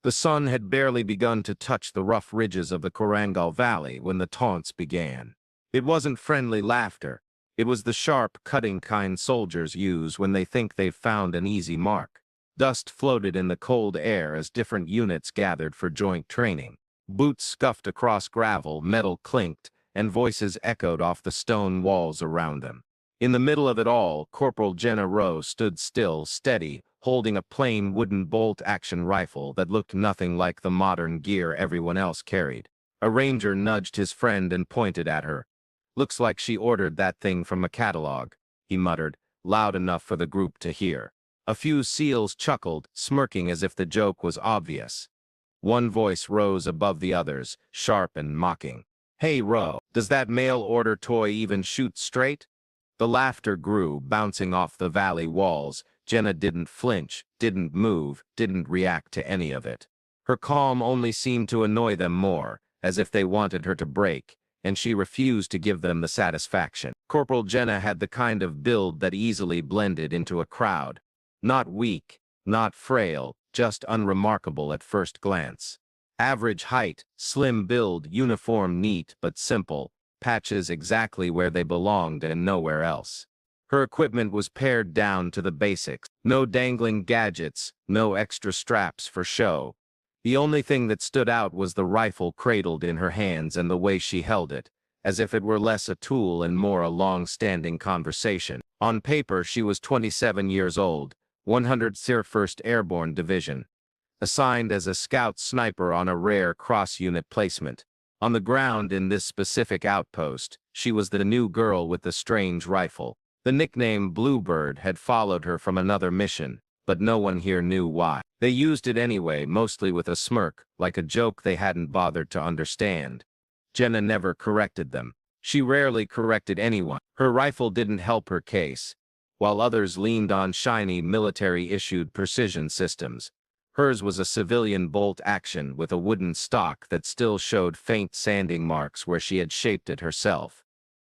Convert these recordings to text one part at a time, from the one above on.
The sun had barely begun to touch the rough ridges of the Corangal Valley when the taunts began. It wasn't friendly laughter. It was the sharp, cutting kind soldiers use when they think they've found an easy mark. Dust floated in the cold air as different units gathered for joint training. Boots scuffed across gravel, metal clinked, and voices echoed off the stone walls around them. In the middle of it all, Corporal Jenna Row stood still, steady, holding a plain wooden bolt-action rifle that looked nothing like the modern gear everyone else carried. A ranger nudged his friend and pointed at her. "Looks like she ordered that thing from a catalog," he muttered, loud enough for the group to hear. A few SEALs chuckled, smirking as if the joke was obvious. One voice rose above the others, sharp and mocking. "Hey, Row, does that mail-order toy even shoot straight?" The laughter grew, bouncing off the valley walls. Jenna didn't flinch, didn't move, didn't react to any of it. Her calm only seemed to annoy them more, as if they wanted her to break, and she refused to give them the satisfaction. Corporal Jenna had the kind of build that easily blended into a crowd. Not weak, not frail, just unremarkable at first glance. Average height, slim build, uniform neat but simple, patches exactly where they belonged and nowhere else. Her equipment was pared down to the basics. No dangling gadgets, no extra straps for show. The only thing that stood out was the rifle cradled in her hands and the way she held it, as if it were less a tool and more a long-standing conversation. On paper, she was 27 years old, 101st Airborne Division, assigned as a scout sniper on a rare cross-unit placement. On the ground in this specific outpost, she was the new girl with the strange rifle. The nickname Bluebird had followed her from another mission, but no one here knew why. They used it anyway, mostly with a smirk, like a joke they hadn't bothered to understand. Jenna never corrected them. She rarely corrected anyone. Her rifle didn't help her case, while others leaned on shiny military-issued precision systems. Hers was a civilian bolt action with a wooden stock that still showed faint sanding marks where she had shaped it herself.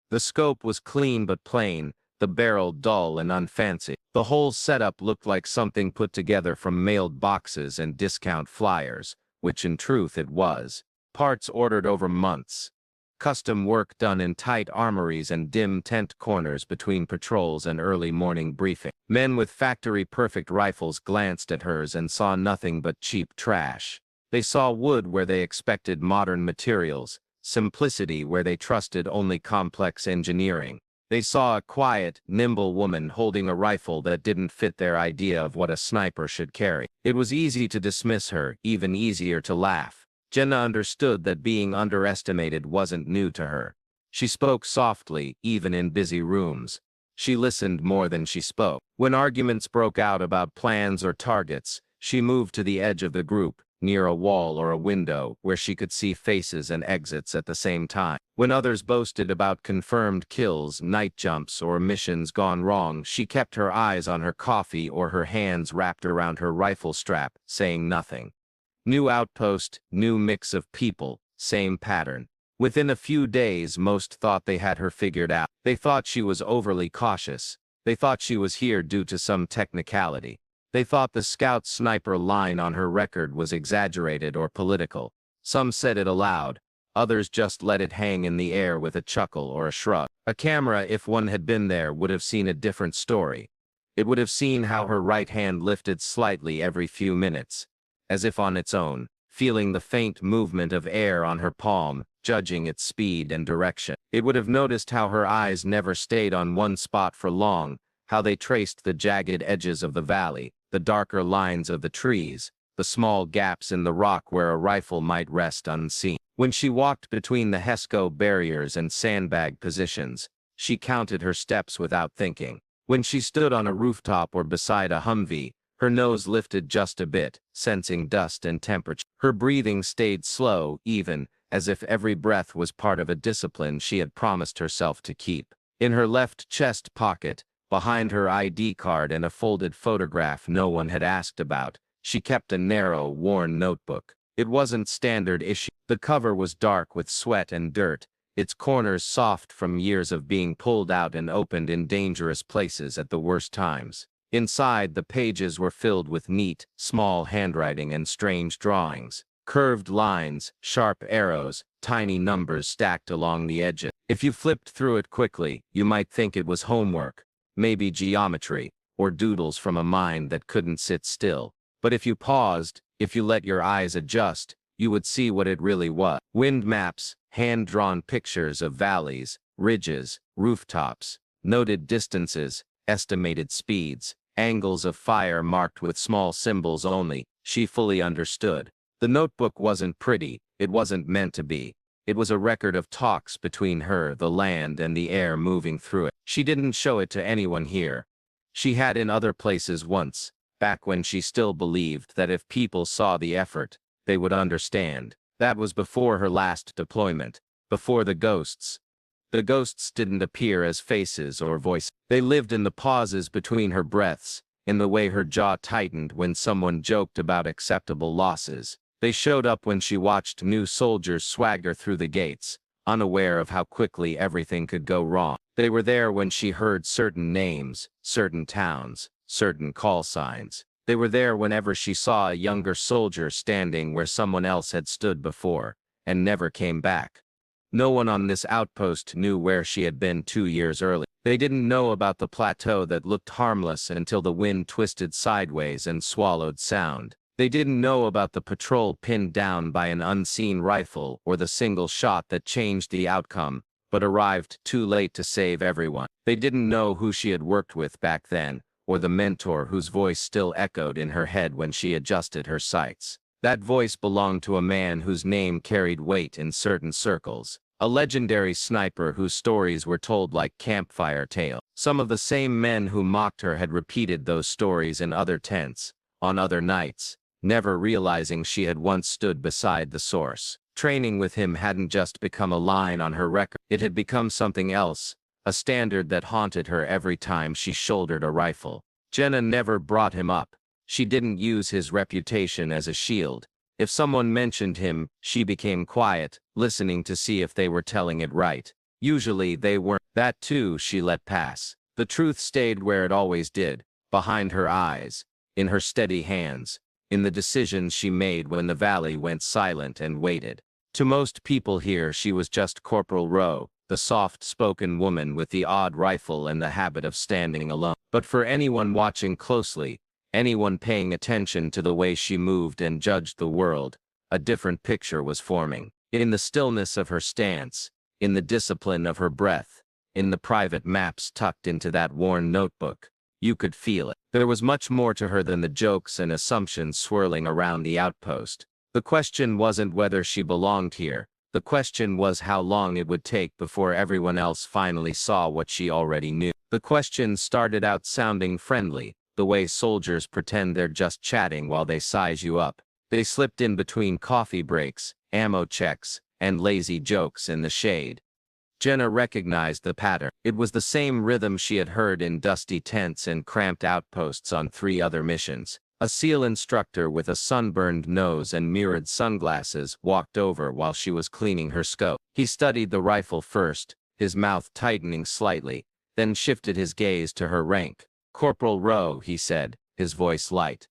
The scope was clean but plain, the barrel dull and unfancy. The whole setup looked like something put together from mailed boxes and discount flyers, which in truth it was. Parts ordered over months. Custom work done in tight armories and dim tent corners between patrols and early morning briefing. Men with factory-perfect rifles glanced at hers and saw nothing but cheap trash. They saw wood where they expected modern materials, simplicity where they trusted only complex engineering. They saw a quiet, nimble woman holding a rifle that didn't fit their idea of what a sniper should carry. It was easy to dismiss her, even easier to laugh. Jenna understood that being underestimated wasn't new to her. She spoke softly, even in busy rooms. She listened more than she spoke. When arguments broke out about plans or targets, she moved to the edge of the group, near a wall or a window, where she could see faces and exits at the same time. When others boasted about confirmed kills, night jumps, or missions gone wrong, she kept her eyes on her coffee or her hands wrapped around her rifle strap, saying nothing. New outpost, new mix of people, same pattern. Within a few days, most thought they had her figured out. They thought she was overly cautious. They thought she was here due to some technicality. They thought the scout sniper line on her record was exaggerated or political. Some said it aloud. Others just let it hang in the air with a chuckle or a shrug. A camera, if one had been there, would have seen a different story. It would have seen how her right hand lifted slightly every few minutes, as if on its own, feeling the faint movement of air on her palm, judging its speed and direction. It would have noticed how her eyes never stayed on one spot for long, how they traced the jagged edges of the valley, the darker lines of the trees, the small gaps in the rock where a rifle might rest unseen. When she walked between the HESCO barriers and sandbag positions, she counted her steps without thinking. When she stood on a rooftop or beside a Humvee, her nose lifted just a bit, sensing dust and temperature. Her breathing stayed slow, even, as if every breath was part of a discipline she had promised herself to keep. In her left chest pocket, behind her ID card and a folded photograph no one had asked about, she kept a narrow, worn notebook. It wasn't standard issue. The cover was dark with sweat and dirt, its corners soft from years of being pulled out and opened in dangerous places at the worst times. Inside, the pages were filled with neat, small handwriting and strange drawings. Curved lines, sharp arrows, tiny numbers stacked along the edges. If you flipped through it quickly, you might think it was homework, maybe geometry, or doodles from a mind that couldn't sit still. But if you paused, if you let your eyes adjust, you would see what it really was. Wind maps, hand-drawn pictures of valleys, ridges, rooftops, noted distances, estimated speeds, angles of fire marked with small symbols only. She fully understood. The notebook wasn't pretty, it wasn't meant to be. It was a record of talks between her, the land, and the air moving through it. She didn't show it to anyone here. She had in other places once, back when she still believed that if people saw the effort, they would understand. That was before her last deployment, before the ghosts. The ghosts didn't appear as faces or voices. They lived in the pauses between her breaths, in the way her jaw tightened when someone joked about acceptable losses. They showed up when she watched new soldiers swagger through the gates, unaware of how quickly everything could go wrong. They were there when she heard certain names, certain towns, certain call signs. They were there whenever she saw a younger soldier standing where someone else had stood before, and never came back. No one on this outpost knew where she had been 2 years earlier. They didn't know about the plateau that looked harmless until the wind twisted sideways and swallowed sound. They didn't know about the patrol pinned down by an unseen rifle or the single shot that changed the outcome, but arrived too late to save everyone. They didn't know who she had worked with back then, or the mentor whose voice still echoed in her head when she adjusted her sights. That voice belonged to a man whose name carried weight in certain circles, a legendary sniper whose stories were told like campfire tales. Some of the same men who mocked her had repeated those stories in other tents, on other nights, never realizing she had once stood beside the source. Training with him hadn't just become a line on her record, it had become something else, a standard that haunted her every time she shouldered a rifle. Jenna never brought him up. She didn't use his reputation as a shield. If someone mentioned him, she became quiet, listening to see if they were telling it right. Usually they weren't. That too she let pass. The truth stayed where it always did, behind her eyes, in her steady hands, in the decisions she made when the valley went silent and waited. To most people here she was just Corporal Row, the soft-spoken woman with the odd rifle and the habit of standing alone. But for anyone watching closely, anyone paying attention to the way she moved and judged the world, a different picture was forming. In the stillness of her stance, in the discipline of her breath, in the private maps tucked into that worn notebook, you could feel it. There was much more to her than the jokes and assumptions swirling around the outpost. The question wasn't whether she belonged here. The question was how long it would take before everyone else finally saw what she already knew. The question started out sounding friendly, the way soldiers pretend they're just chatting while they size you up. They slipped in between coffee breaks, ammo checks, and lazy jokes in the shade. Jenna recognized the pattern. It was the same rhythm she had heard in dusty tents and cramped outposts on 3 other missions. A SEAL instructor with a sunburned nose and mirrored sunglasses walked over while she was cleaning her scope. He studied the rifle first, his mouth tightening slightly, then shifted his gaze to her rank. "Corporal Row," he said, his voice light.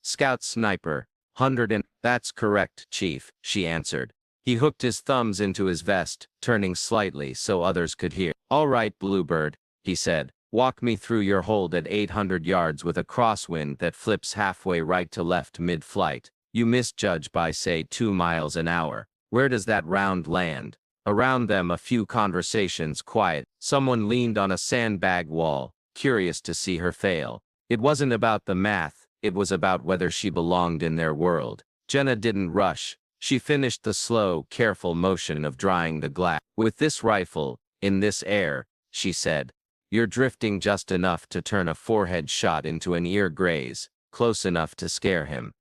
"Scout sniper, 100 and—" "That's correct, Chief," she answered. He hooked his thumbs into his vest, turning slightly so others could hear. "All right, Bluebird," he said. "Walk me through your hold at 800 yards with a crosswind that flips halfway right to left mid-flight. You misjudge by, say, 2 miles an hour. Where does that round land?" Around them a few conversations quiet. Someone leaned on a sandbag wall, curious to see her fail. It wasn't about the math, it was about whether she belonged in their world. Jenna didn't rush. She finished the slow, careful motion of drying the glass. "With this rifle, in this air," she said, "you're drifting just enough to turn a forehead shot into an ear graze, close enough to scare him.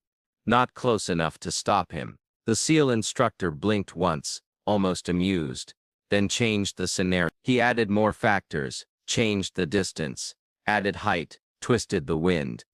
Not close enough to stop him." The SEAL instructor blinked once, almost amused, then changed the scenario. He added more factors, changed the distance, added height, twisted the wind.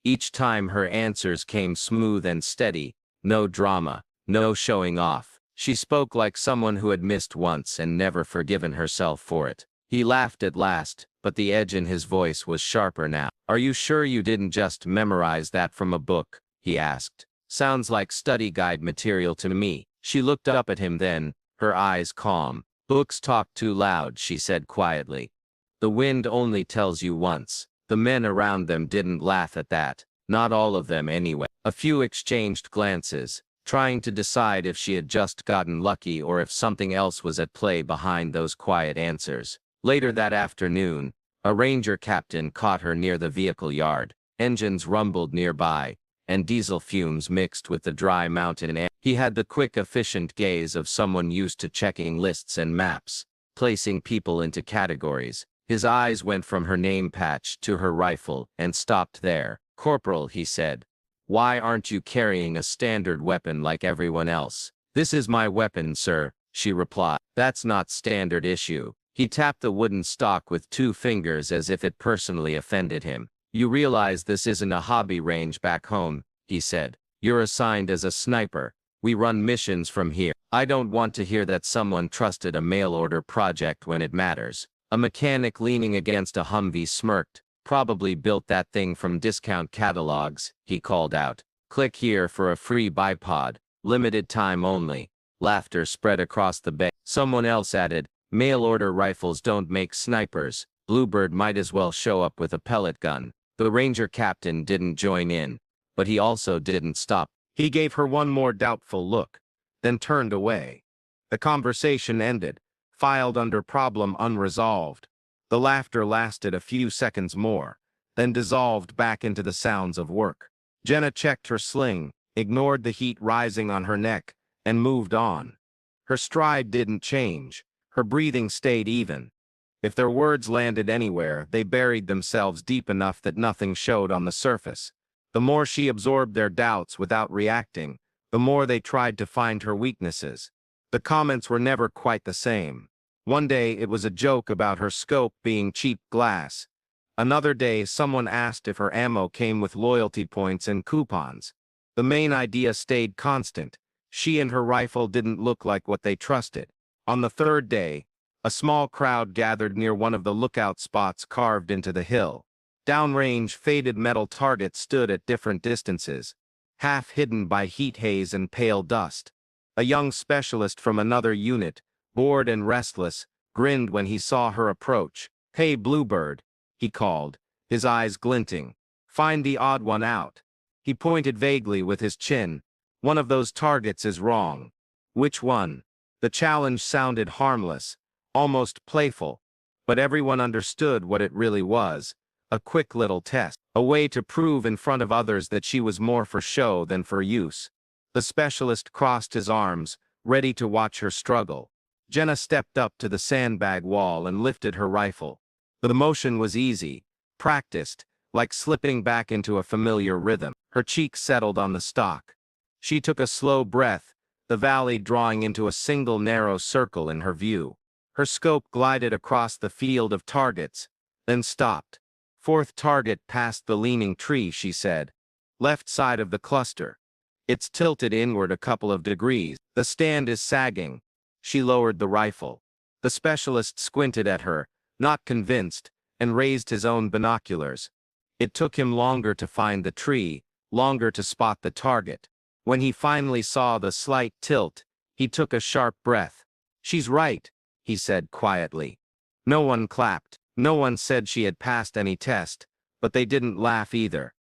Each time her answers came smooth and steady, no drama, no showing off. She spoke like someone who had missed once and never forgiven herself for it. He laughed at last, but the edge in his voice was sharper now. "Are you sure you didn't just memorize that from a book?" he asked. "Sounds like study guide material to me." She looked up at him then, her eyes calm. "Books talk too loud," she said quietly. "The wind only tells you once." The men around them didn't laugh at that. Not all of them anyway. A few exchanged glances, trying to decide if she had just gotten lucky or if something else was at play behind those quiet answers. Later that afternoon, a ranger captain caught her near the vehicle yard. Engines rumbled nearby, and diesel fumes mixed with the dry mountain air. He had the quick, efficient gaze of someone used to checking lists and maps, placing people into categories. His eyes went from her name patch to her rifle and stopped there. "Corporal," he said, "why aren't you carrying a standard weapon like everyone else?" "This is my weapon, sir," she replied. "That's not standard issue." He tapped the wooden stock with 2 fingers as if it personally offended him. "You realize this isn't a hobby range back home," he said. "You're assigned as a sniper. We run missions from here. I don't want to hear that someone trusted a mail-order project when it matters." A mechanic leaning against a Humvee smirked. "Probably built that thing from discount catalogs," he called out. "Click here for a free bipod. Limited time only." Laughter spread across the bay. Someone else added, "Mail-order rifles don't make snipers. Bluebird might as well show up with a pellet gun." The ranger captain didn't join in, but he also didn't stop. He gave her one more doubtful look, then turned away. The conversation ended, filed under problem unresolved. The laughter lasted a few seconds more, then dissolved back into the sounds of work. Jenna checked her sling, ignored the heat rising on her neck, and moved on. Her stride didn't change. Her breathing stayed even. If their words landed anywhere, they buried themselves deep enough that nothing showed on the surface. The more she absorbed their doubts without reacting, the more they tried to find her weaknesses. The comments were never quite the same. One day it was a joke about her scope being cheap glass. Another day someone asked if her ammo came with loyalty points and coupons. The main idea stayed constant. She and her rifle didn't look like what they trusted. On the third day, a small crowd gathered near one of the lookout spots carved into the hill. Downrange faded metal targets stood at different distances, half hidden by heat haze and pale dust. A young specialist from another unit, bored and restless, grinned when he saw her approach. "Hey, Bluebird," he called, his eyes glinting. "Find the odd one out." He pointed vaguely with his chin. "One of those targets is wrong." "Which one?" The challenge sounded harmless, almost playful, but everyone understood what it really was. A quick little test, a way to prove in front of others that she was more for show than for use. The specialist crossed his arms, ready to watch her struggle. Jenna stepped up to the sandbag wall and lifted her rifle. The motion was easy, practiced, like slipping back into a familiar rhythm. Her cheeks settled on the stock. She took a slow breath, the valley drawing into a single narrow circle in her view. Her scope glided across the field of targets, then stopped. "Fourth target past the leaning tree," she said. "Left side of the cluster. It's tilted inward a couple of degrees. The stand is sagging." She lowered the rifle. The specialist squinted at her, not convinced, and raised his own binoculars. It took him longer to find the tree, longer to spot the target. When he finally saw the slight tilt, he took a sharp breath. "She's right," he said quietly. No one clapped. No one said she had passed any test, but they didn't laugh either.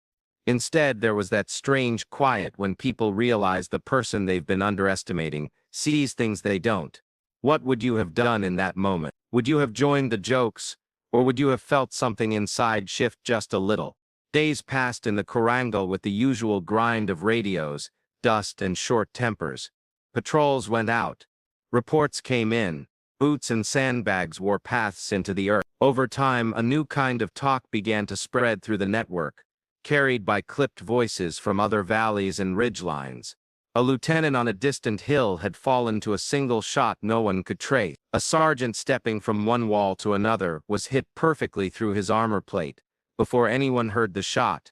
Instead, there was that strange quiet when people realize the person they've been underestimating sees things they don't. What would you have done in that moment? Would you have joined the jokes, or would you have felt something inside shift just a little? Days passed in the Corangal with the usual grind of radios, dust and short tempers. Patrols went out. Reports came in. Boots and sandbags wore paths into the earth. Over time, a new kind of talk began to spread through the network, carried by clipped voices from other valleys and ridgelines. A lieutenant on a distant hill had fallen to a single shot no one could trace. A sergeant stepping from one wall to another was hit perfectly through his armor plate, before anyone heard the shot.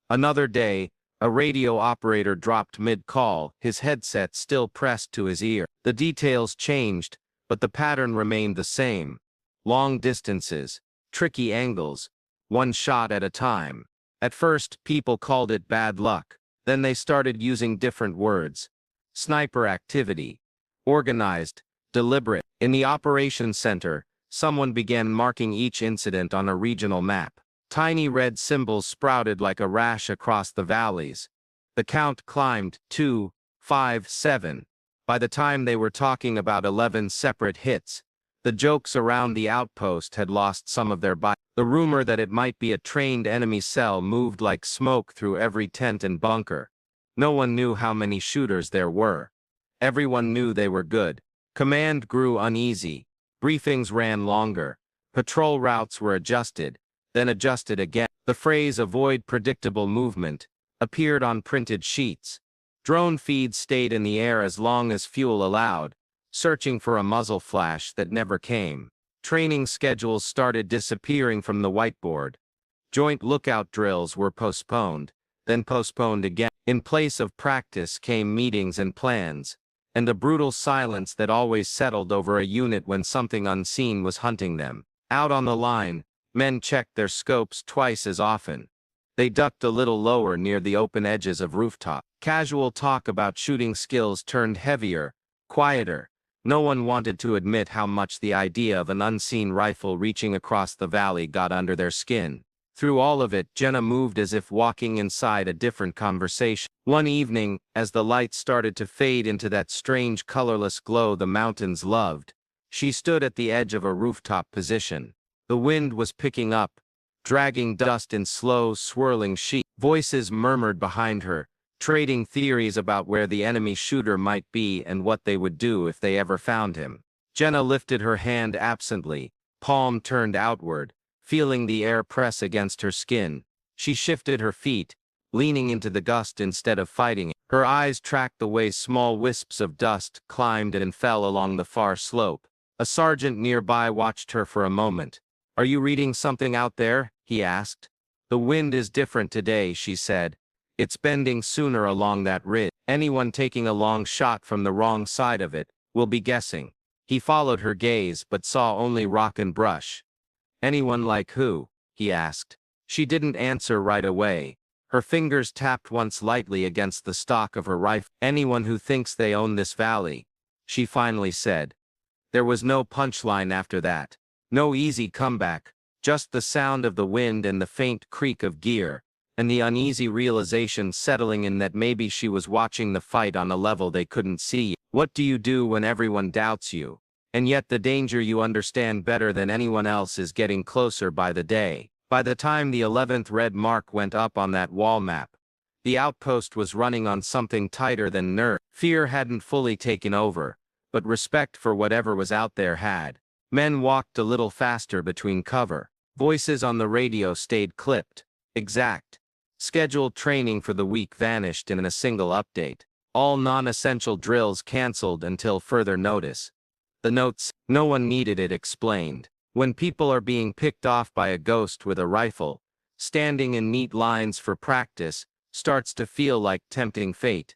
Another day, a radio operator dropped mid-call, his headset still pressed to his ear. The details changed, but the pattern remained the same. Long distances, tricky angles, one shot at a time. At first, people called it bad luck. Then they started using different words. Sniper activity. Organized. Deliberate. In the operations center, someone began marking each incident on a regional map. Tiny red symbols sprouted like a rash across the valleys. The count climbed 2, 5, 7. By the time they were talking about 11 separate hits, the jokes around the outpost had lost some of their bite. The rumor that it might be a trained enemy cell moved like smoke through every tent and bunker. No one knew how many shooters there were. Everyone knew they were good. Command grew uneasy. Briefings ran longer. Patrol routes were adjusted, then adjusted again. The phrase "avoid predictable movement" appeared on printed sheets. Drone feeds stayed in the air as long as fuel allowed, searching for a muzzle flash that never came. Training schedules started disappearing from the whiteboard. Joint lookout drills were postponed, then postponed again. In place of practice came meetings and plans, and a brutal silence that always settled over a unit when something unseen was hunting them. Out on the line, men checked their scopes twice as often. They ducked a little lower near the open edges of rooftop. Casual talk about shooting skills turned heavier, quieter. No one wanted to admit how much the idea of an unseen rifle reaching across the valley got under their skin. Through all of it, Jenna moved as if walking inside a different conversation. One evening, as the lights started to fade into that strange colorless glow the mountains loved, she stood at the edge of a rooftop position. The wind was picking up, dragging dust in slow, swirling sheets. Voices murmured behind her, trading theories about where the enemy shooter might be and what they would do if they ever found him. Jenna lifted her hand absently, palm turned outward, feeling the air press against her skin. She shifted her feet, leaning into the gust instead of fighting it. Her eyes tracked the way small wisps of dust climbed and fell along the far slope. A sergeant nearby watched her for a moment. "Are you reading something out there?" he asked. "The wind is different today," she said. "It's bending sooner along that ridge. Anyone taking a long shot from the wrong side of it will be guessing." He followed her gaze but saw only rock and brush. "Anyone like who?" he asked. She didn't answer right away. Her fingers tapped once lightly against the stock of her rifle. "Anyone who thinks they own this valley," she finally said. There was no punchline after that. No easy comeback, just the sound of the wind and the faint creak of gear, and the uneasy realization settling in that maybe she was watching the fight on a level they couldn't see. What do you do when everyone doubts you? And yet the danger you understand better than anyone else is getting closer by the day. By the time the 11th red mark went up on that wall map, the outpost was running on something tighter than nerve. Fear hadn't fully taken over, but respect for whatever was out there had. Men walked a little faster between cover. Voices on the radio stayed clipped, exact. Scheduled training for the week vanished in a single update. All non-essential drills canceled until further notice. The notes, "No one needed it," explained. When people are being picked off by a ghost with a rifle, standing in neat lines for practice starts to feel like tempting fate.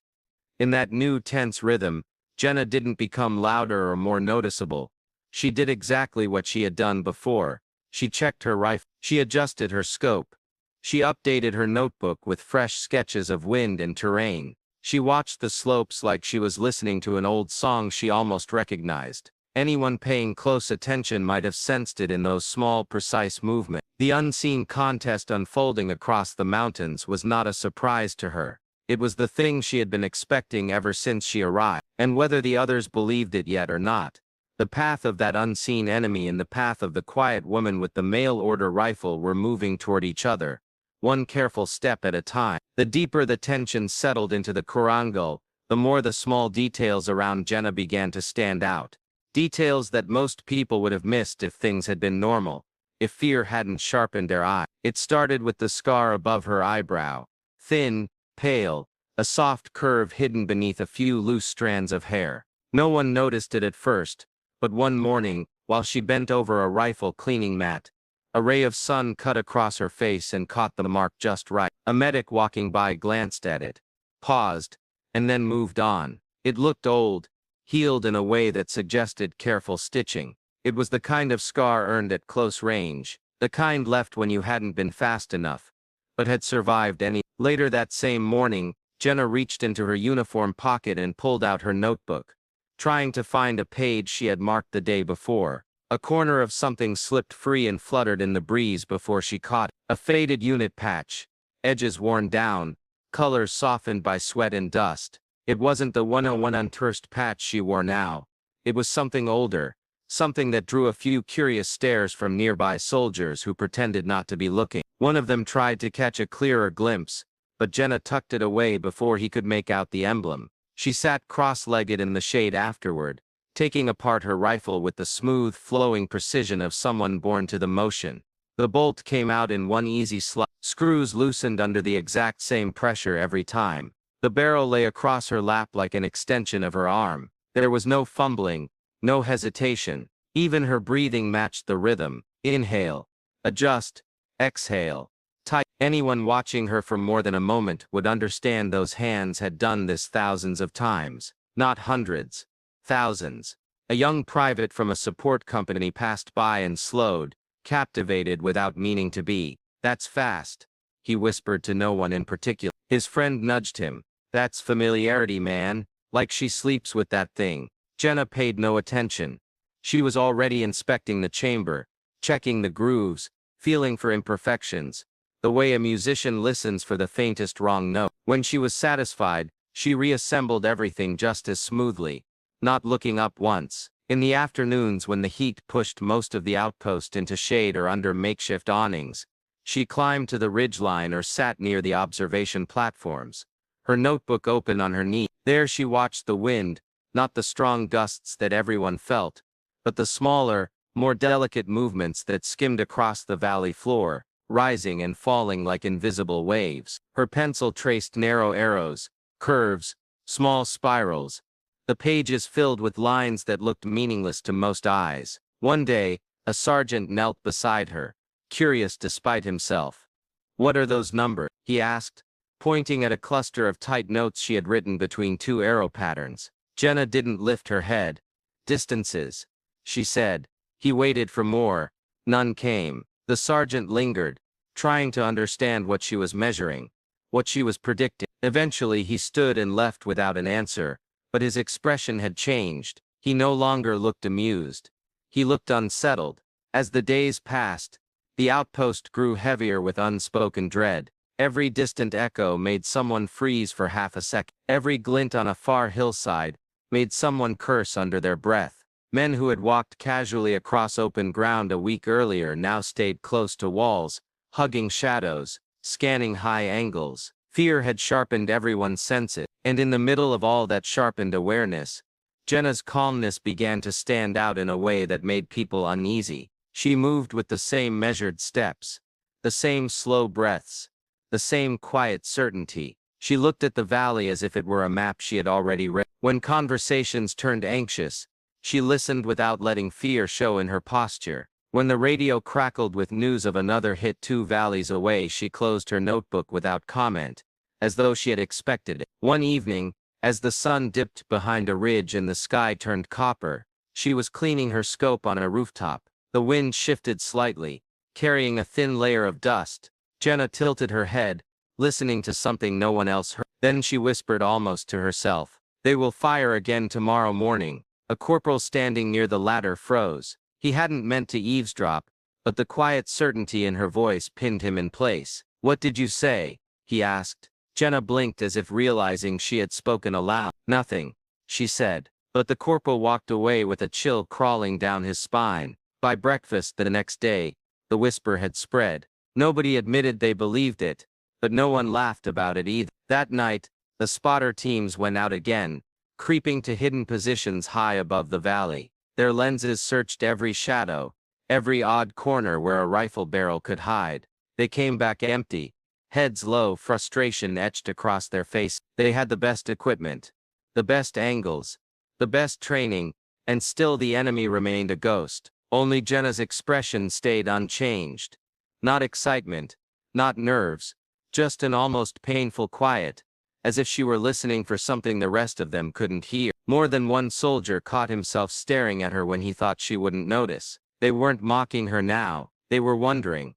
In that new tense rhythm, Jenna didn't become louder or more noticeable. She did exactly what she had done before. She checked her rifle. She adjusted her scope. She updated her notebook with fresh sketches of wind and terrain. She watched the slopes like she was listening to an old song she almost recognized. Anyone paying close attention might have sensed it in those small, precise movements. The unseen contest unfolding across the mountains was not a surprise to her. It was the thing she had been expecting ever since she arrived. And whether the others believed it yet or not, the path of that unseen enemy and the path of the quiet woman with the mail-order rifle were moving toward each other, one careful step at a time. The deeper the tension settled into the Corangal, the more the small details around Jenna began to stand out. Details that most people would have missed if things had been normal, if fear hadn't sharpened their eye. It started with the scar above her eyebrow. Thin, pale, a soft curve hidden beneath a few loose strands of hair. No one noticed it at first, but one morning, while she bent over a rifle cleaning mat, a ray of sun cut across her face and caught the mark just right. A medic walking by glanced at it, paused, and then moved on. It looked old, healed in a way that suggested careful stitching. It was the kind of scar earned at close range, The kind left when you hadn't been fast enough, but had survived any. Later that same morning, Jenna reached into her uniform pocket and pulled out her notebook, trying to find a page she had marked the day before. A corner of something slipped free and fluttered in the breeze before she caught it. A faded unit patch, edges worn down, colors softened by sweat and dust. It wasn't the 101 untouched patch she wore now. It was something older, something that drew a few curious stares from nearby soldiers who pretended not to be looking. One of them tried to catch a clearer glimpse, but Jenna tucked it away before he could make out the emblem. She sat cross-legged in the shade afterward, taking apart her rifle with the smooth, flowing precision of someone born to the motion. The bolt came out in one easy slide. Screws loosened under the exact same pressure every time. The barrel lay across her lap like an extension of her arm. There was no fumbling, no hesitation. Even her breathing matched the rhythm. Inhale, adjust, exhale. Tight. Anyone watching her for more than a moment would understand those hands had done this thousands of times. Not hundreds. Thousands. A young private from a support company passed by and slowed, captivated without meaning to be. "That's fast," he whispered to no one in particular. His friend nudged him. "That's familiarity, man. Like she sleeps with that thing." Jenna paid no attention. She was already inspecting the chamber, checking the grooves, feeling for imperfections, the way a musician listens for the faintest wrong note. When she was satisfied, she reassembled everything just as smoothly, not looking up once. In the afternoons when the heat pushed most of the outpost into shade or under makeshift awnings, she climbed to the ridgeline or sat near the observation platforms, her notebook open on her knee. There she watched the wind, not the strong gusts that everyone felt, but the smaller, more delicate movements that skimmed across the valley floor, rising and falling like invisible waves. Her pencil traced narrow arrows, curves, small spirals, the pages filled with lines that looked meaningless to most eyes. One day, a sergeant knelt beside her, curious despite himself. "What are those numbers?" he asked, pointing at a cluster of tight notes she had written between two arrow patterns. Jenna didn't lift her head. "Distances," she said. He waited for more. None came. The sergeant lingered, trying to understand what she was measuring, what she was predicting. Eventually he stood and left without an answer, but his expression had changed. He no longer looked amused. He looked unsettled. As the days passed, the outpost grew heavier with unspoken dread. Every distant echo made someone freeze for half a second. Every glint on a far hillside made someone curse under their breath. Men who had walked casually across open ground a week earlier now stayed close to walls, hugging shadows, scanning high angles. Fear had sharpened everyone's senses, and in the middle of all that sharpened awareness, Jenna's calmness began to stand out in a way that made people uneasy. She moved with the same measured steps, the same slow breaths, the same quiet certainty. She looked at the valley as if it were a map she had already read. When conversations turned anxious, she listened without letting fear show in her posture. When the radio crackled with news of another hit 2 valleys away, she closed her notebook without comment, as though she had expected it. One evening, as the sun dipped behind a ridge and the sky turned copper, she was cleaning her scope on a rooftop. The wind shifted slightly, carrying a thin layer of dust. Jenna tilted her head, listening to something no one else heard. Then she whispered almost to herself, "They will fire again tomorrow morning." A corporal standing near the ladder froze. He hadn't meant to eavesdrop, but the quiet certainty in her voice pinned him in place. "What did you say?" he asked. Jenna blinked as if realizing she had spoken aloud. "Nothing," she said. But the corporal walked away with a chill crawling down his spine. By breakfast the next day, the whisper had spread. Nobody admitted they believed it, but no one laughed about it either. That night, the spotter teams went out again, creeping to hidden positions high above the valley. Their lenses searched every shadow, every odd corner where a rifle barrel could hide. They came back empty, heads low, frustration etched across their face. They had the best equipment, the best angles, the best training, and still the enemy remained a ghost. Only Jenna's expression stayed unchanged. Not excitement, not nerves, just an almost painful quiet, as if she were listening for something the rest of them couldn't hear. More than one soldier caught himself staring at her when he thought she wouldn't notice. They weren't mocking her now, They were wondering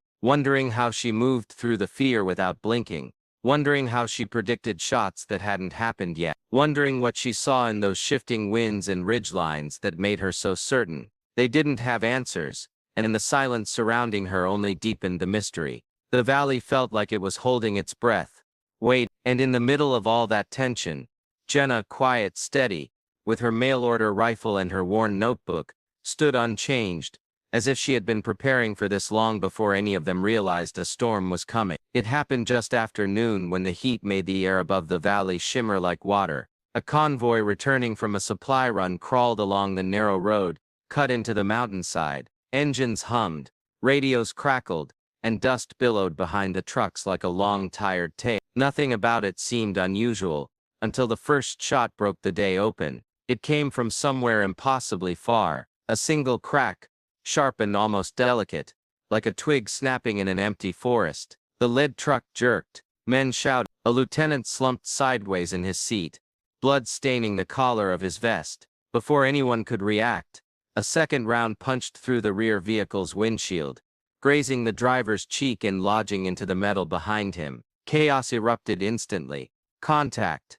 how she moved through the fear without blinking, wondering how she predicted shots that hadn't happened yet, wondering what she saw in those shifting winds and ridgelines that made her so certain. They didn't have answers, and the silence surrounding her only deepened the mystery. The valley felt like it was holding its breath. Wait, and in the middle of all that tension, Jenna, quiet, steady, with her mail-order rifle and her worn notebook, stood unchanged, as if she had been preparing for this long before any of them realized a storm was coming. It happened just after noon when the heat made the air above the valley shimmer like water. A convoy returning from a supply run crawled along the narrow road, cut into the mountainside. Engines hummed, radios crackled, and dust billowed behind the trucks like a long, tired tail. Nothing about it seemed unusual, until the first shot broke the day open. It came from somewhere impossibly far, a single crack, sharp and almost delicate, like a twig snapping in an empty forest. The lead truck jerked, men shouted, a lieutenant slumped sideways in his seat, blood staining the collar of his vest. Before anyone could react, a second round punched through the rear vehicle's windshield, grazing the driver's cheek and lodging into the metal behind him. Chaos erupted instantly. Contact,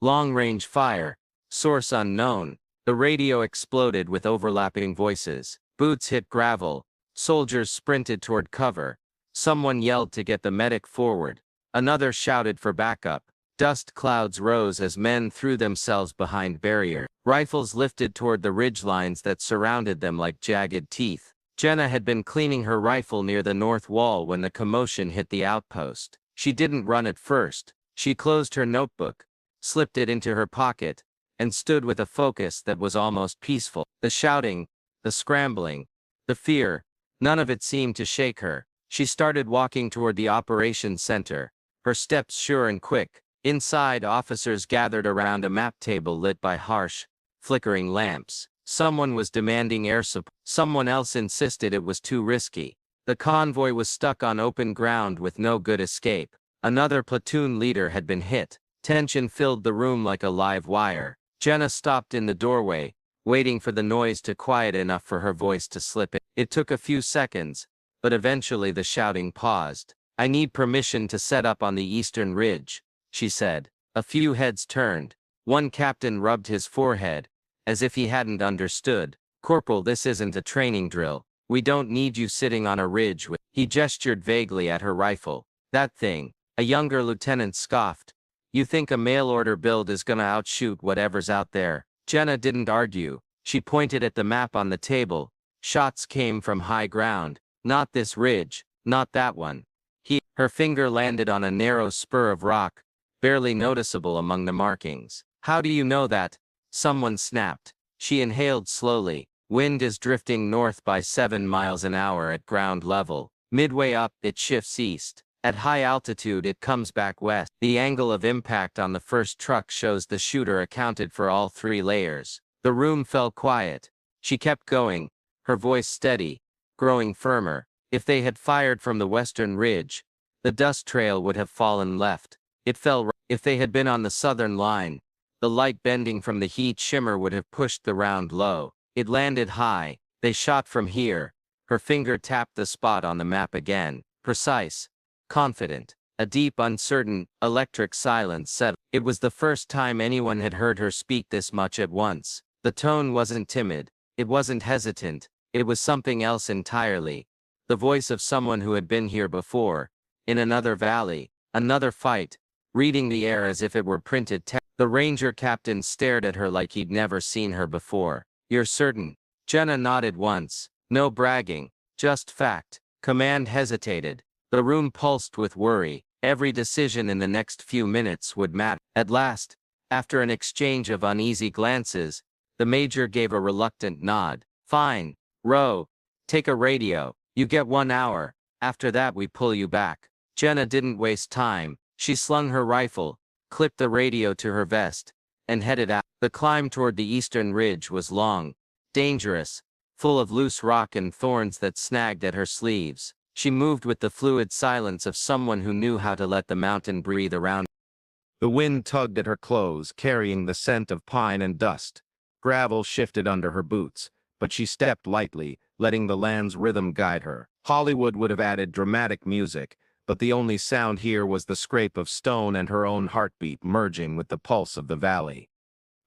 long-range fire, source unknown. The radio exploded with overlapping voices. Boots hit gravel. Soldiers sprinted toward cover. Someone yelled to get the medic forward. Another shouted for backup. Dust clouds rose as men threw themselves behind barriers. Rifles lifted toward the ridgelines that surrounded them like jagged teeth. Jenna had been cleaning her rifle near the north wall when the commotion hit the outpost. She didn't run at first. She closed her notebook, slipped it into her pocket, and stood with a focus that was almost peaceful. The shouting, the scrambling, the fear, none of it seemed to shake her. She started walking toward the operations center, her steps sure and quick. Inside, officers gathered around a map table lit by harsh, flickering lamps. Someone was demanding air support. Someone else insisted it was too risky. The convoy was stuck on open ground with no good escape. Another platoon leader had been hit. Tension filled the room like a live wire. Jenna stopped in the doorway, waiting for the noise to quiet enough for her voice to slip in. It took a few seconds, but eventually the shouting paused. "I need permission to set up on the eastern ridge," she said. A few heads turned. One captain rubbed his forehead, as if he hadn't understood. "Corporal, this isn't a training drill. We don't need you sitting on a ridge with—" He gestured vaguely at her rifle. "That thing." A younger lieutenant scoffed. "You think a mail-order build is gonna outshoot whatever's out there?" Jenna didn't argue. She pointed at the map on the table. Shots came from high ground. "Not this ridge, not that one." Her finger landed on a narrow spur of rock, barely noticeable among the markings. "How do you know that?" Someone snapped. She inhaled slowly. "Wind is drifting north by 7 miles an hour at ground level. Midway up, it shifts east. At high altitude, it comes back west. The angle of impact on the first truck shows the shooter accounted for all 3 layers." The room fell quiet. She kept going, her voice steady, growing firmer. If they had fired from the western ridge, the dust trail would have fallen left. It fell right. If they had been on the southern line, the light bending from the heat shimmer would have pushed the round low. It landed high. They shot from here. Her finger tapped the spot on the map again. Precise. Confident. A deep, uncertain, electric silence settled. It was the first time anyone had heard her speak this much at once. The tone wasn't timid. It wasn't hesitant. It was something else entirely. The voice of someone who had been here before, in another valley, another fight, reading the air as if it were printed text. The ranger captain stared at her like he'd never seen her before. "You're certain?" Jenna nodded once. No bragging, just fact. Command hesitated. The room pulsed with worry. Every decision in the next few minutes would matter. At last, after an exchange of uneasy glances, the major gave a reluctant nod. "Fine. Row. Take a radio. You get 1 hour. After that we pull you back." Jenna didn't waste time. She slung her rifle, clipped the radio to her vest, and headed out. The climb toward the eastern ridge was long, dangerous, full of loose rock and thorns that snagged at her sleeves. She moved with the fluid silence of someone who knew how to let the mountain breathe around. The wind tugged at her clothes, carrying the scent of pine and dust. Gravel shifted under her boots, but she stepped lightly, letting the land's rhythm guide her. Hollywood would have added dramatic music, but the only sound here was the scrape of stone and her own heartbeat merging with the pulse of the valley.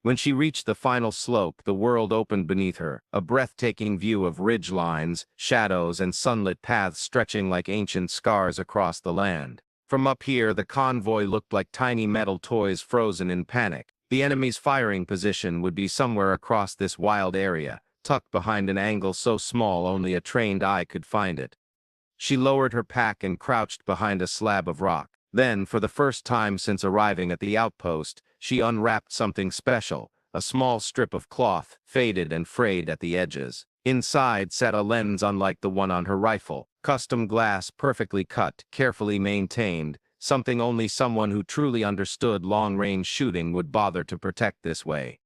When she reached the final slope, the world opened beneath her, a breathtaking view of ridgelines, shadows, and sunlit paths stretching like ancient scars across the land. From up here, the convoy looked like tiny metal toys frozen in panic. The enemy's firing position would be somewhere across this wild area, tucked behind an angle so small only a trained eye could find it. She lowered her pack and crouched behind a slab of rock. Then, for the first time since arriving at the outpost, she unwrapped something special, a small strip of cloth, faded and frayed at the edges. Inside sat a lens unlike the one on her rifle, custom glass perfectly cut, carefully maintained, something only someone who truly understood long-range shooting would bother to protect this way.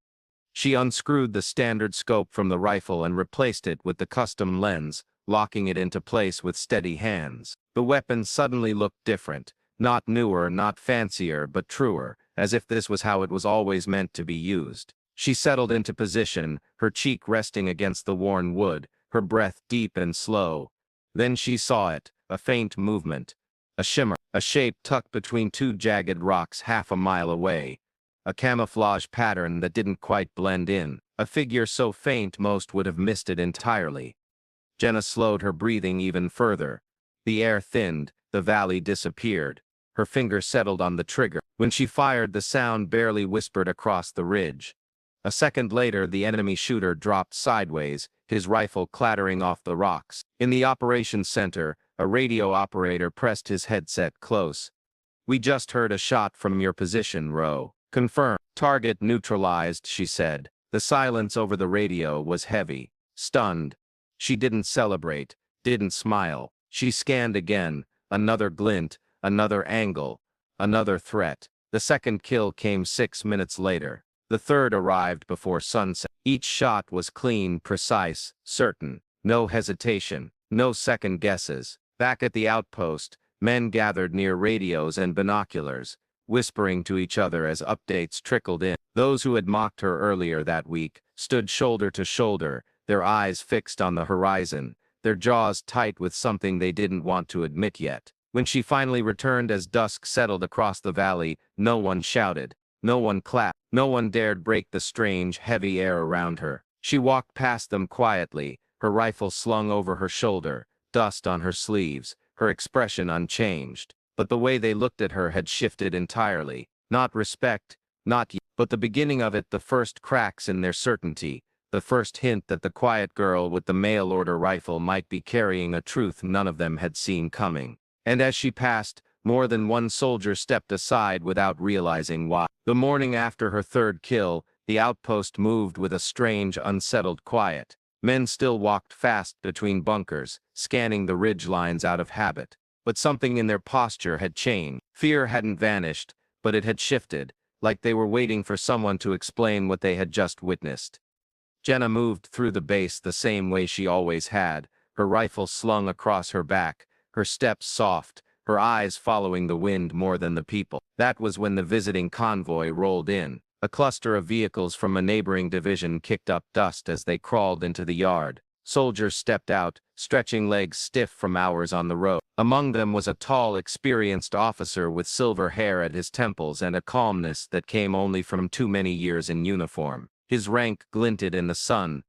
She unscrewed the standard scope from the rifle and replaced it with the custom lens, locking it into place with steady hands. The weapon suddenly looked different. Not newer, not fancier, but truer, as if this was how it was always meant to be used. She settled into position, her cheek resting against the worn wood, her breath deep and slow. Then she saw it, a faint movement, a shimmer, a shape tucked between two jagged rocks half a mile away, a camouflage pattern that didn't quite blend in, a figure so faint most would have missed it entirely. Jenna slowed her breathing even further. The air thinned, the valley disappeared. Her finger settled on the trigger. When she fired, the sound barely whispered across the ridge. A second later, the enemy shooter dropped sideways, his rifle clattering off the rocks. In the operations center, a radio operator pressed his headset close. "We just heard a shot from your position, Row." "Confirm. Target neutralized," she said. The silence over the radio was heavy, stunned. She didn't celebrate, didn't smile. She scanned again, another glint, another angle, another threat. The second kill came 6 minutes later. The third arrived before sunset. Each shot was clean, precise, certain. No hesitation, no second guesses. Back at the outpost, men gathered near radios and binoculars, whispering to each other as updates trickled in. Those who had mocked her earlier that week stood shoulder to shoulder, their eyes fixed on the horizon, their jaws tight with something they didn't want to admit yet. When she finally returned as dusk settled across the valley, no one shouted, no one clapped, no one dared break the strange, heavy air around her. She walked past them quietly, her rifle slung over her shoulder, dust on her sleeves, her expression unchanged. But the way they looked at her had shifted entirely. Not respect, not yet, but the beginning of it, the first cracks in their certainty, the first hint that the quiet girl with the mail-order rifle might be carrying a truth none of them had seen coming. And as she passed, more than one soldier stepped aside without realizing why. The morning after her third kill, the outpost moved with a strange, unsettled quiet. Men still walked fast between bunkers, scanning the ridge lines out of habit. But something in their posture had changed. Fear hadn't vanished, but it had shifted, like they were waiting for someone to explain what they had just witnessed. Jenna moved through the base the same way she always had, her rifle slung across her back, her steps soft, her eyes following the wind more than the people. That was when the visiting convoy rolled in. A cluster of vehicles from a neighboring division kicked up dust as they crawled into the yard. Soldiers stepped out, stretching legs stiff from hours on the road. Among them was a tall, experienced officer with silver hair at his temples and a calmness that came only from too many years in uniform. His rank glinted in the sun.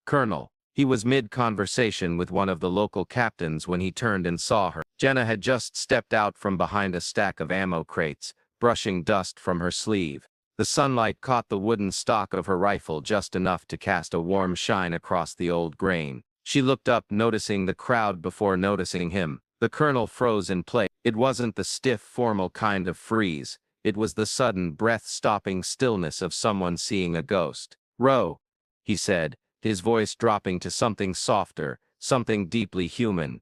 Colonel. He was mid-conversation with one of the local captains when he turned and saw her. Jenna had just stepped out from behind a stack of ammo crates, brushing dust from her sleeve. The sunlight caught the wooden stock of her rifle just enough to cast a warm shine across the old grain. She looked up, noticing the crowd before noticing him. The colonel froze in place. It wasn't the stiff, formal kind of freeze. It was the sudden, breath-stopping stillness of someone seeing a ghost. "Row," he said, his voice dropping to something softer, something deeply human.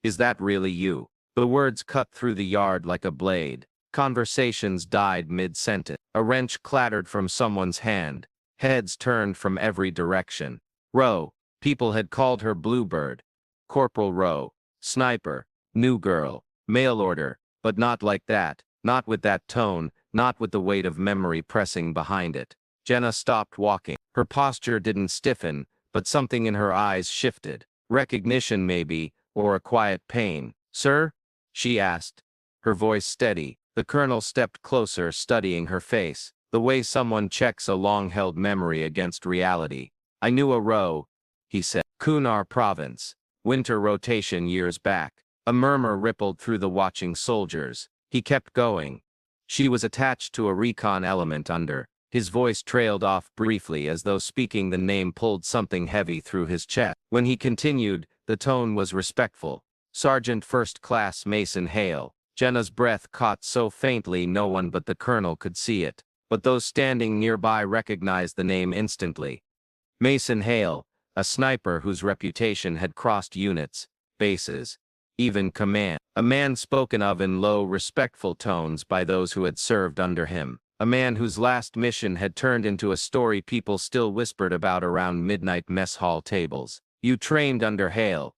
"Is that really you?" The words cut through the yard like a blade. Conversations died mid-sentence. A wrench clattered from someone's hand. Heads turned from every direction. Row. People had called her Bluebird. Corporal Row. Sniper. New girl. Mail order. But not like that. Not with that tone. Not with the weight of memory pressing behind it. Jenna stopped walking. Her posture didn't stiffen, but something in her eyes shifted. Recognition maybe, or a quiet pain. "Sir?" she asked, her voice steady. The colonel stepped closer, studying her face, the way someone checks a long-held memory against reality. "I knew a Row," he said. "Kunar province. Winter rotation years back." A murmur rippled through the watching soldiers. He kept going. "She was attached to a recon element under." His voice trailed off briefly, as though speaking the name pulled something heavy through his chest. When he continued, the tone was respectful. "Sergeant First Class Mason Hale." Jenna's breath caught so faintly no one but the colonel could see it, but those standing nearby recognized the name instantly. Mason Hale, a sniper whose reputation had crossed units, bases, even command. A man spoken of in low, respectful tones by those who had served under him. A man whose last mission had turned into a story people still whispered about around midnight mess hall tables. "You trained under Hale,"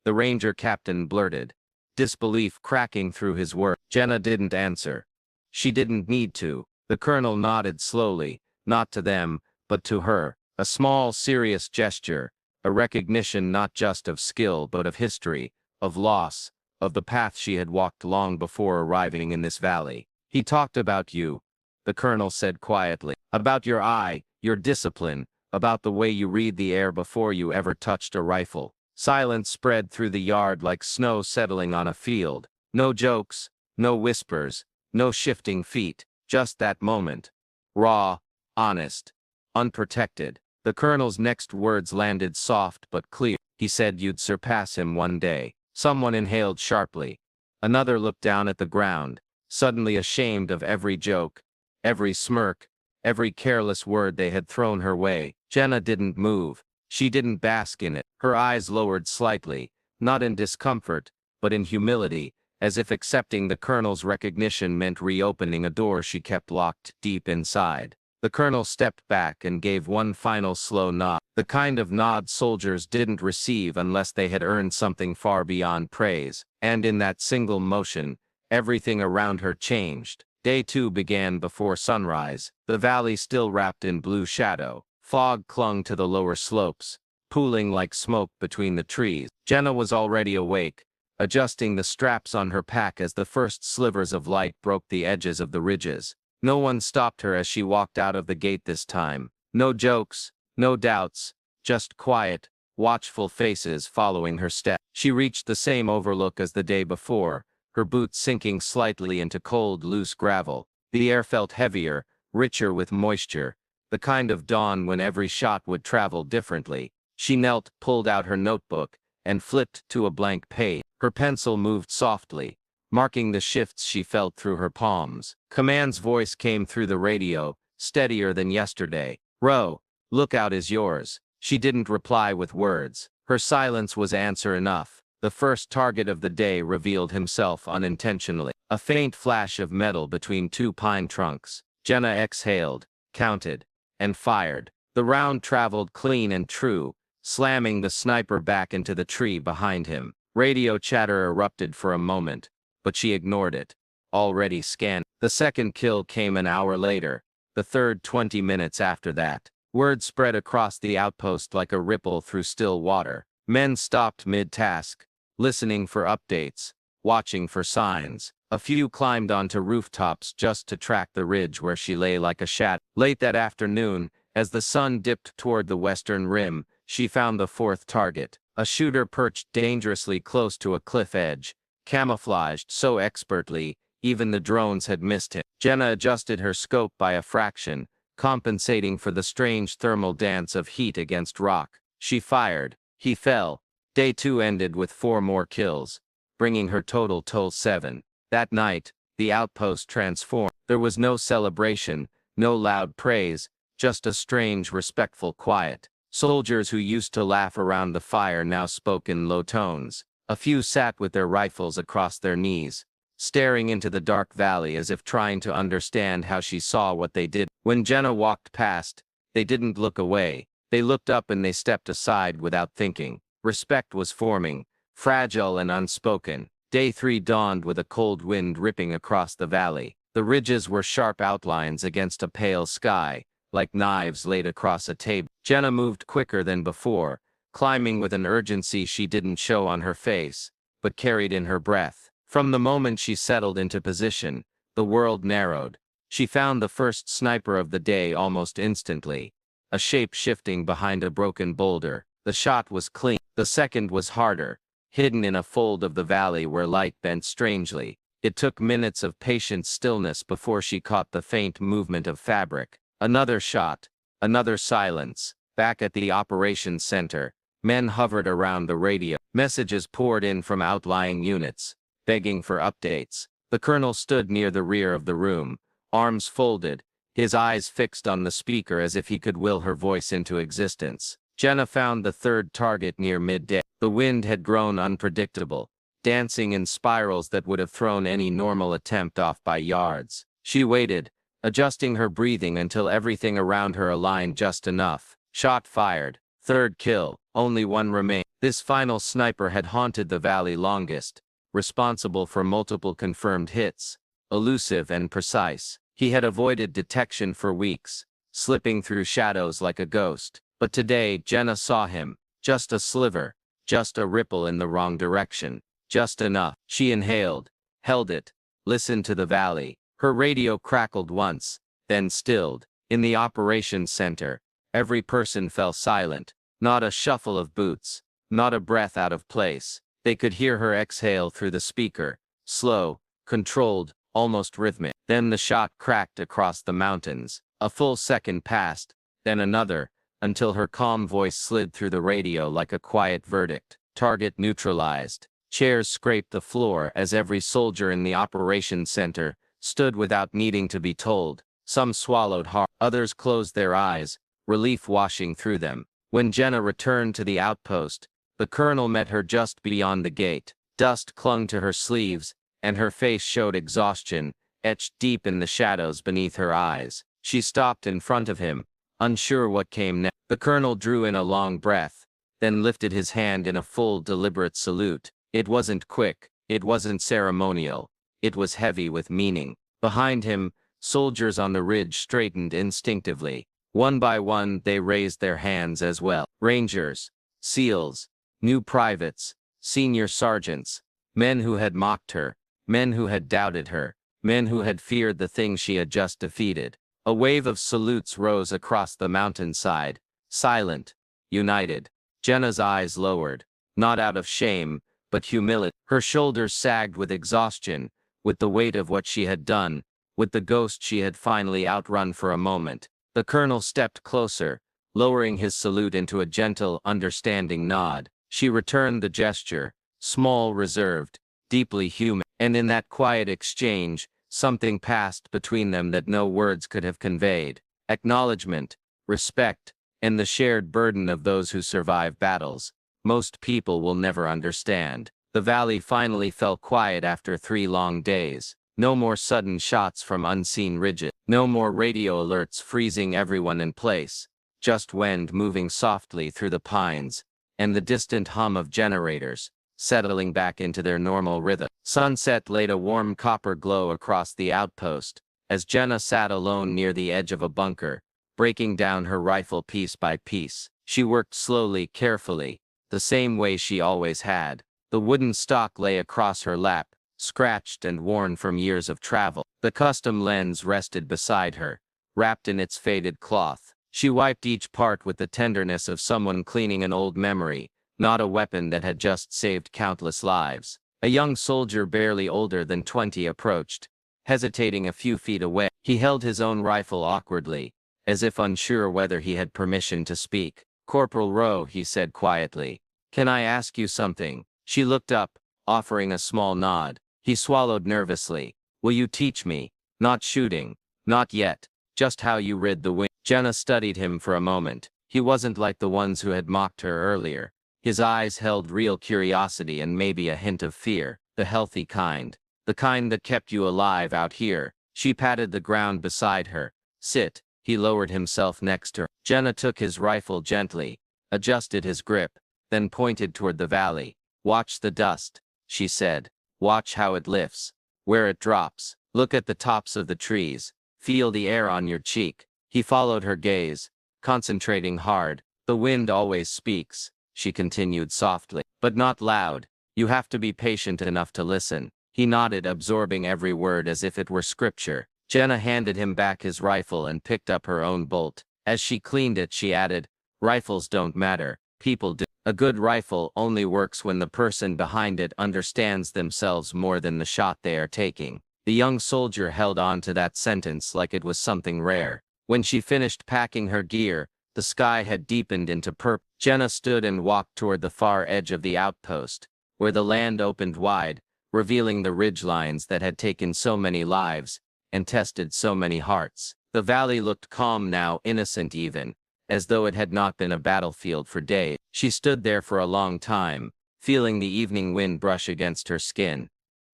the ranger captain blurted, disbelief cracking through his words. Jenna didn't answer. She didn't need to. The colonel nodded slowly, not to them, but to her. A small, serious gesture, a recognition not just of skill but of history, of loss, of the path she had walked long before arriving in this valley. "He talked about you," the colonel said quietly. "About your eye, your discipline, about the way you read the air before you ever touched a rifle." Silence spread through the yard like snow settling on a field. No jokes, no whispers, no shifting feet, just that moment. Raw, honest, unprotected. The colonel's next words landed soft but clear. "He said you'd surpass him one day." Someone inhaled sharply. Another looked down at the ground, suddenly ashamed of every joke, every smirk, every careless word they had thrown her way. Jenna didn't move. She didn't bask in it. Her eyes lowered slightly, not in discomfort, but in humility, as if accepting the colonel's recognition meant reopening a door she kept locked deep inside. The colonel stepped back and gave one final slow nod, the kind of nod soldiers didn't receive unless they had earned something far beyond praise. And in that single motion, everything around her changed. Day 2 began before sunrise, the valley still wrapped in blue shadow. Fog clung to the lower slopes, pooling like smoke between the trees. Jenna was already awake, adjusting the straps on her pack as the first slivers of light broke the edges of the ridges. No one stopped her as she walked out of the gate this time. No jokes, no doubts, just quiet, watchful faces following her step. She reached the same overlook as the day before, her boots sinking slightly into cold, loose gravel. The air felt heavier, richer with moisture, the kind of dawn when every shot would travel differently. She knelt, pulled out her notebook, and flipped to a blank page. Her pencil moved softly, marking the shifts she felt through her palms. Command's voice came through the radio, steadier than yesterday. "Row, lookout is yours." She didn't reply with words. Her silence was answer enough. The first target of the day revealed himself unintentionally. A faint flash of metal between two pine trunks. Jenna exhaled, counted, and fired. The round traveled clean and true, slamming the sniper back into the tree behind him. Radio chatter erupted for a moment, but she ignored it, already scanned. The second kill came an hour later, the third 20 minutes after that. Word spread across the outpost like a ripple through still water. Men stopped mid-task, listening for updates, watching for signs. A few climbed onto rooftops just to track the ridge where she lay like a shadow. Late that afternoon, as the sun dipped toward the western rim, she found the fourth target, a shooter perched dangerously close to a cliff edge, camouflaged so expertly, even the drones had missed him. Jenna adjusted her scope by a fraction, compensating for the strange thermal dance of heat against rock. She fired. He fell. Day 2 ended with 4 more kills, bringing her total to 7. That night, the outpost transformed. There was no celebration, no loud praise, just a strange, respectful quiet. Soldiers who used to laugh around the fire now spoke in low tones. A few sat with their rifles across their knees, staring into the dark valley as if trying to understand how she saw what they did. When Jenna walked past, they didn't look away. They looked up and they stepped aside without thinking. Respect was forming, fragile and unspoken. Day 3 dawned with a cold wind ripping across the valley. The ridges were sharp outlines against a pale sky, like knives laid across a table. Jenna moved quicker than before, climbing with an urgency she didn't show on her face, but carried in her breath. From the moment she settled into position, the world narrowed. She found the first sniper of the day almost instantly, a shape shifting behind a broken boulder. The shot was clean. The second was harder, hidden in a fold of the valley where light bent strangely. It took minutes of patient stillness before she caught the faint movement of fabric. Another shot, another silence. Back at the operations center, men hovered around the radio. Messages poured in from outlying units, begging for updates. The colonel stood near the rear of the room, arms folded, his eyes fixed on the speaker as if he could will her voice into existence. Jenna found the third target near midday. The wind had grown unpredictable, dancing in spirals that would have thrown any normal attempt off by yards. She waited, adjusting her breathing until everything around her aligned just enough. Shot fired. Third kill. Only one remained. This final sniper had haunted the valley longest, responsible for multiple confirmed hits, elusive and precise. He had avoided detection for weeks, slipping through shadows like a ghost. But today Jenna saw him, just a sliver, just a ripple in the wrong direction, just enough. She inhaled, held it, listened to the valley. Her radio crackled once, then stilled. In the operations center, every person fell silent, not a shuffle of boots, not a breath out of place. They could hear her exhale through the speaker, slow, controlled, almost rhythmic. Then the shot cracked across the mountains. A full second passed, then another, until her calm voice slid through the radio like a quiet verdict. Target neutralized. Chairs scraped the floor as every soldier in the operations center stood without needing to be told. Some swallowed hard, others closed their eyes, relief washing through them. When Jenna returned to the outpost, the colonel met her just beyond the gate. Dust clung to her sleeves, and her face showed exhaustion, etched deep in the shadows beneath her eyes. She stopped in front of him, unsure what came next. The colonel drew in a long breath, then lifted his hand in a full, deliberate salute. It wasn't quick, it wasn't ceremonial, it was heavy with meaning. Behind him, soldiers on the ridge straightened instinctively. One by one they raised their hands as well. Rangers, SEALs, new privates, senior sergeants, men who had mocked her, men who had doubted her, men who had feared the thing she had just defeated. A wave of salutes rose across the mountainside, silent, united. Jenna's eyes lowered, not out of shame, but humility. Her shoulders sagged with exhaustion, with the weight of what she had done, with the ghost she had finally outrun for a moment. The colonel stepped closer, lowering his salute into a gentle, understanding nod. She returned the gesture, small, reserved, deeply human. And in that quiet exchange, something passed between them that no words could have conveyed. Acknowledgement, respect, and the shared burden of those who survive battles most people will never understand. The valley finally fell quiet after 3 long days. No more sudden shots from unseen ridges. No more radio alerts freezing everyone in place. Just wind moving softly through the pines, and the distant hum of generators, settling back into their normal rhythm. Sunset laid a warm copper glow across the outpost, as Jenna sat alone near the edge of a bunker, breaking down her rifle piece by piece. She worked slowly, carefully, the same way she always had. The wooden stock lay across her lap, scratched and worn from years of travel. The custom lens rested beside her, wrapped in its faded cloth. She wiped each part with the tenderness of someone cleaning an old memory, not a weapon that had just saved countless lives. A young soldier barely older than 20 approached, hesitating a few feet away. He held his own rifle awkwardly, as if unsure whether he had permission to speak. "Corporal Row," he said quietly, "can I ask you something?" She looked up, offering a small nod. He swallowed nervously. "Will you teach me? Not shooting. Not yet. Just how you rid the wind." Jenna studied him for a moment. He wasn't like the ones who had mocked her earlier. His eyes held real curiosity and maybe a hint of fear, the healthy kind. The kind that kept you alive out here. She patted the ground beside her. "Sit." He lowered himself next to her. Jenna took his rifle gently, adjusted his grip, then pointed toward the valley. "Watch the dust," she said. "Watch how it lifts, where it drops. Look at the tops of the trees. Feel the air on your cheek." He followed her gaze, concentrating hard. "The wind always speaks," she continued softly, but not loud. You have to be patient enough to listen. He nodded, absorbing every word as if it were scripture. Jenna handed him back his rifle and picked up her own bolt. As she cleaned it, she added, "Rifles don't matter, people do. A good rifle only works when the person behind it understands themselves more than the shot they are taking." The young soldier held on to that sentence like it was something rare. When she finished packing her gear, the sky had deepened into purple. Jenna stood and walked toward the far edge of the outpost, where the land opened wide, revealing the ridgelines that had taken so many lives and tested so many hearts. The valley looked calm now, innocent even, as though it had not been a battlefield for days. She stood there for a long time, feeling the evening wind brush against her skin.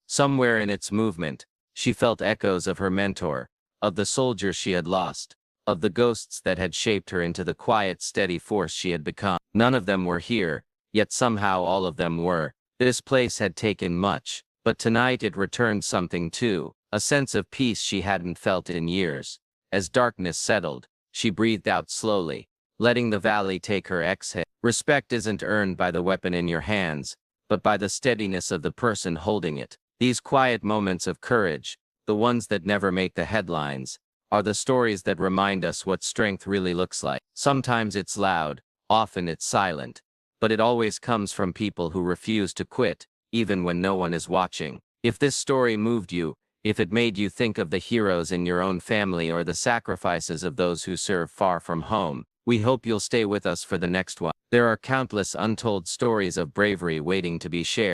Somewhere in its movement, she felt echoes of her mentor, of the soldiers she had lost, of the ghosts that had shaped her into the quiet, steady force she had become. None of them were here, yet somehow all of them were. This place had taken much, but tonight it returned something too, a sense of peace she hadn't felt in years. As darkness settled, she breathed out slowly, letting the valley take her exhale. Respect isn't earned by the weapon in your hands, but by the steadiness of the person holding it. These quiet moments of courage, the ones that never make the headlines, are the stories that remind us what strength really looks like. Sometimes it's loud, often it's silent, but it always comes from people who refuse to quit, even when no one is watching. If this story moved you, if it made you think of the heroes in your own family or the sacrifices of those who serve far from home, we hope you'll stay with us for the next one. There are countless untold stories of bravery waiting to be shared.